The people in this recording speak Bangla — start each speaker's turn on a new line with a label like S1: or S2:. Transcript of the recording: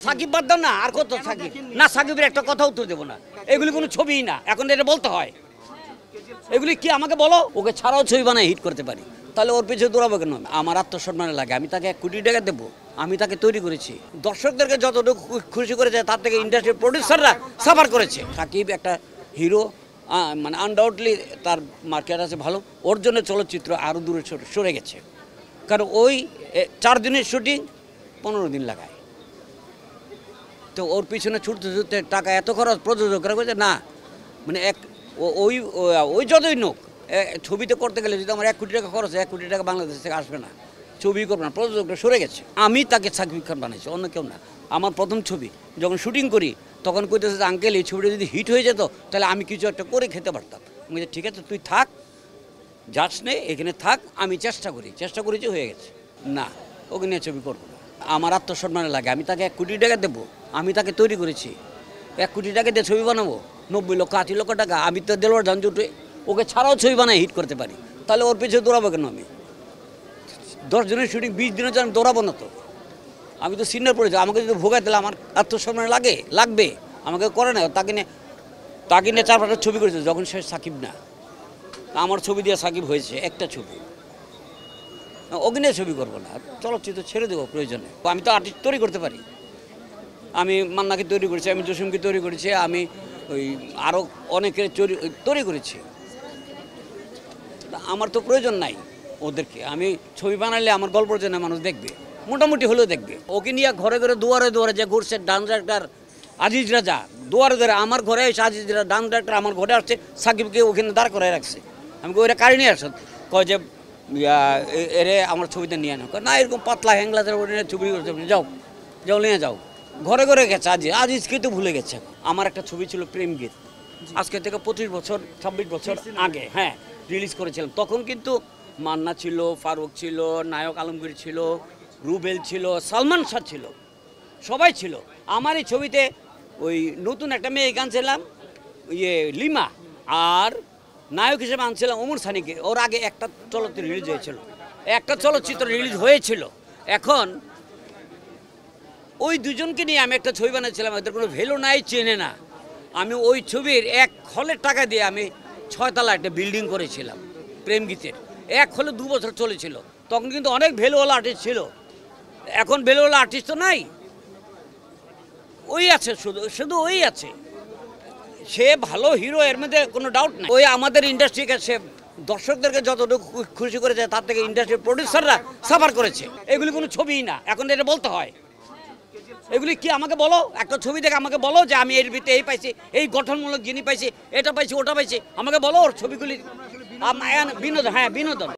S1: সাকিব বাদ দাও না, আর কত সাকিব না, সাকিবের একটা কথা উত্তর দেবো না, এগুলি কোনো ছবিই না, এখন এটা বলতে হয়। এগুলি কি আমাকে বলো, ওকে ছাড়াও ছবি বানায় হিট করতে পারি, তাহলে ওর পিছনে দৌড়াবো কেন? আমার আত্মসম্মানে লাগে, আমি তাকে 1 কোটি টাকা দেবো, আমি তাকে তৈরি করেছি। দর্শকদেরকে যতটুকু খুশি করেছে তার থেকে ইন্ডাস্ট্রির প্রডিউসাররা সাফার করেছে। সাকিব একটা হিরো, মানে আনডাউটলি তার মার্কেট আছে ভালো, ওর জন্য চলচ্চিত্র আরও দূরে সরে গেছে, কারণ ওই 4 দিনের শুটিং 15 দিন লাগায়, তো ওর পিছনে ছুটতে ছুটতে টাকা এত খরচ, প্রযোজকরা বলছে না, মানে ওই যতই নোক ছবিতে করতে গেলে যদি আমার 1 কোটি টাকা খরচ হয়, 1 কোটি টাকা বাংলাদেশ থেকে আসবে না, ছবি করবে না, প্রযোজকরা সরে গেছে। আমি তাকে সাকিব খান বানাইছি, অন্য কেউ না। আমার প্রথম ছবি যখন শুটিং করি তখন কইতেছে যে আঙ্কেল এই ছবিটা যদি হিট হয়ে যেত তাহলে আমি কিছু একটা করে খেতে পারতাম। আমি বলছি ঠিক আছে তুই থাক, যাস নে, এখানে থাক, আমি চেষ্টা করেছি, হয়ে গেছে। না, ওকে নিয়ে ছবি করবো না, আমার আত্মসম্মানে লাগে, আমি তাকে 1 কোটি টাকা দেবো, আমি তাকে তৈরি করেছি, 1 কোটি টাকা দিয়ে ছবি বানাবো, 90 লক্ষ 80 লক্ষ টাকা, আমি তো দেলোয়ার ঝাঞ্ঝুটে ওকে ছাড়াও ছবি বানায় হিট করতে পারি, তাহলে ওর পিছনে দৌড়াবো কেন? আমি 10 দিনের শুটিং 20 দিনের জন্য দৌড়াবো না তো, আমি তো সিনিয়র পড়েছি, আমাকে যদি ভোগাই দিলে আমার আত্মসম্মান লাগবে, আমাকে করে না। তাকে নিয়ে 4-5টা ছবি করেছে, যখন সে সাকিব না, আমার ছবি দিয়ে সাকিব হয়েছে একটা ছবি, ওকে নিয়ে ছবি করবো না, চলচ্চিত্র ছেড়ে দেবো প্রয়োজনে। আমি তো আর্টিস্ট তৈরি করতে পারি, আমি মান্নাকে তৈরি করেছি, আমি জসিমকে তৈরি করেছি, আমি ওই আরও অনেকের তৈরি করেছি, আমার তো প্রয়োজন নাই ওদেরকে। আমি ছবি বানালে আমার গল্পের জন্য মানুষ দেখবে, মোটামুটি হলেও দেখবে। ওকে নিয়ে ঘরে ঘরে দুয়ারে যে ঘুরছে ডান্স ডাইরেক্টর আজিজ রাজা, দুয়ারে আমার ঘরে এসে আজিজ রাজা ডান্স ডাইরেক্টর আমার ঘরে আসছে, সাকিবকে ওখানে দাঁড় করে রাখছে। আমি ওইটা কারি নিয়ে আসত, কয় যে এরে আমার ছবিতে নিয়ে আনো, না এরকম পাতলা হ্যাংলাদের ছবি করছে, যাও নিয়ে যাও। ঘরে ঘরে গেছে আজিজকে তো ভুলে গেছে। আমার একটা ছবি ছিল প্রেম গীত, আজকে থেকে 25 বছর 26 বছর আগে, হ্যাঁ, রিলিজ করেছিলাম। তখন কিন্তু মান্না ছিল, ফারুক ছিল, নায়ক আলমগীর ছিল, রুবেল ছিল, সালমান শাহ ছিল, সবাই ছিল। আমার এই ছবিতে ওই নতুন একটা মেয়ে গানছিলাম, লিমা, আর নায়ক হিসেবে আনছিলাম ওমর সানিকে। ওর আগে একটা চলচ্চিত্র রিলিজ হয়েছিল, এখন ওই দুজনকে নিয়ে আমি একটা ছবি বানাচ্ছিলাম, ওদের কোনো ভ্যালু নাই, চেনে না। আমি ওই ছবির 1 হলের টাকা দিয়ে আমি 6 তলা একটা বিল্ডিং করেছিলাম প্রেম গীতের। 1 হলে 2 বছর চলেছিল, তখন কিন্তু অনেক ভ্যালুওয়ালা আর্টিস্ট ছিল, এখন ভ্যালুওয়ালা আর্টিস্ট তো নাই, ওই আছে, শুধু ওই আছে, সে ভালো হিরো, এর মধ্যে কোনো ডাউট নাই। ওই আমাদের ইন্ডাস্ট্রিকে সে দর্শকদেরকে যতটুকু খুশি করেছে তার থেকে ইন্ডাস্ট্রির প্রডিউসাররা সাফার করেছে। এগুলি কোনো ছবিই না, এখন এটা বলতে হয়। এগুলি কি আমাকে বলো, একটা ছবি দেখে আমাকে বলো যে আমি এর ভিতরে এই পাইছি, এই গঠনমূলক জিনিস পাইছি, এটা পাইছি, ওটা পাইছি, আমাকে বলো ওর ছবিগুলি বিনোদন, হ্যাঁ বিনোদন।